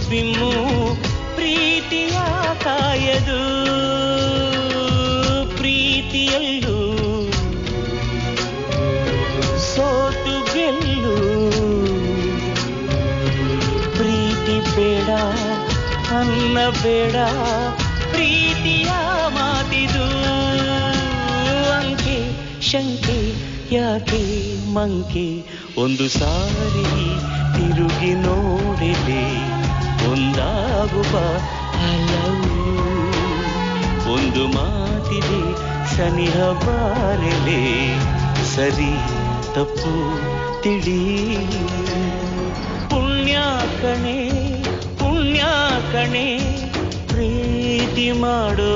beam ಪ್ರೀತಿಯ ಕಾಯದು ಪ್ರೀತಿಯಲ್ಲೂ ಸೋತು ಗೆಲ್ಲು ಪ್ರೀತಿ ಬೇಡ ಅನ್ನ ಬೇಡ ಪ್ರೀತಿಯ ಮಾತಿದು ಅಂಕೆ ಶಂಕೆ ಯಾಕೆ ಮಂಕೆ ಒಂದು ಸಾರಿ ತಿರುಗಿ ನೋಡಿದೆ ಒಂದಾಗುವ ಹಲವು ಒಂದು ಮಾತಿದೆ ಸನಿಹ ಬಾರಲೆ ಸರಿ ತಪ್ಪು ತಿಳಿ ಪುಣ್ಯ ಕಣೆ ಪ್ರೀತಿ ಮಾಡೋ